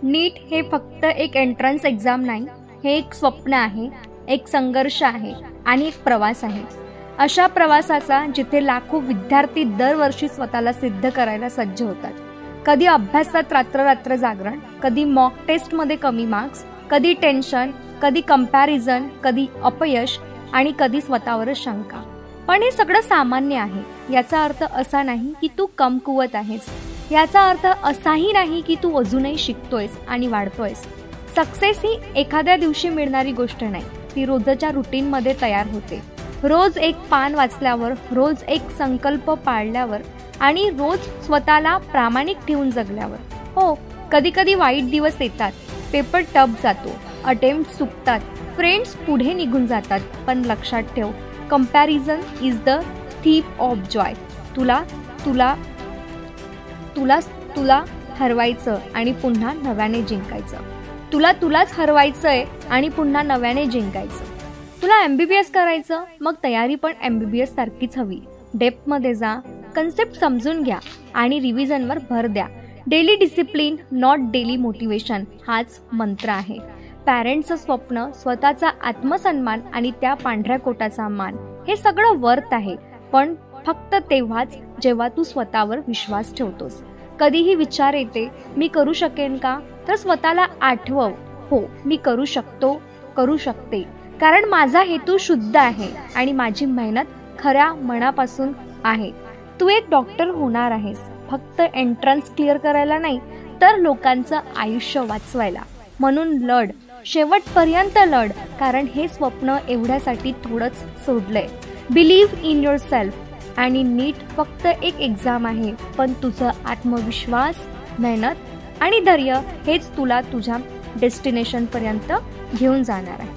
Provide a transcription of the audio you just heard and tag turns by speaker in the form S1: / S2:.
S1: नीट हे फक्त एक एंट्रन्स एक्झाम नाही, हे एक स्वप्न आहे, एक संघर्ष आहे आणि एक प्रवास आहे. अशा प्रवासाचा जिथे लाखो विद्यार्थी दरवर्षी स्वतःला सिद्ध करायला सज्ज होतात. कधी अभ्यासात रात्र जागरण, कधी मॉक टेस्टमध्ये कमी मार्क्स, कधी टेन्शन, कधी कंपॅरिझन, कधी अपयश आणि कधी स्वतःवरच शंका. पण हे सगळं सामान्य आहे. याचा अर्थ असा नाही की तू कमकुवत आहेस. याचा अर्थ असाही नाही की तू अजूनही शिकतोयस आणि वाढतोयस. सक्सेस ही एखाद्या दिवशी मिळणारी गोष्ट नाही, ती रोजच्या रुटीनमध्ये तयार होते. रोज एक पान वाचल्यावर, रोज एक संकल्प पाळल्यावर आणि रोज स्वतःला प्रामाणिक ठेवून जगल्यावर. हो, कधी कधी वाईट दिवस येतात, पेपर टफ जातो, अटेम्प्ट चुकतात, फ्रेंड्स पुढे निघून जातात. पण लक्षात ठेव, comparison is the thief of Joy. तुला तुला तुला तुला हरवायचं आणि पुन्हा नव्याने जिंकायचं. तुलाच हरवायचंय आणि पुन्हा नव्याने जिंकायचं. तुला MBBS करायचं, मग तयारी पण MBBS सारखीच हवी. डेप्थमध्ये जा, कन्सेप्ट समजून घ्या आणि रिव्हिजनवर भर द्या. Daily discipline, not daily motivation हाच मंत्र आहे. पॅरेंट्सचं स्वप्न, स्वतःचा आत्मसन्मान आणि त्या पांढऱ्या कोटाचा मान, हे सगळं वर्थ आहे. पण फक्त तेव्हाच जेव्हा तू स्वतःवर विश्वास ठेवतोस. कधीही विचार येते, मी करू शकेन का? तर स्वतःला आठवव, हो मी करू शकतो, करू शकते. कारण माझा हेतू शुद्ध आहे आणि माझी मेहनत खऱ्या मनापासून आहे. तू एक डॉक्टर होणार आहेस, फक्त एंट्रन्स क्लिअर करायला नाही, तर लोकांचं आयुष्य वाचवायला. म्हणून लढ, शेवटपर्यंत लढ, कारण हे स्वप्न एवढ्यासाठी थोडंच सोडलंय. Believe in yourself. आणि नीट फक्त एक एक्झाम आहे, पण तुझं आत्मविश्वास, मेहनत आणि धैर्य हेच तुला तुझ्या डेस्टिनेशनपर्यंत घेऊन जाणार आहे.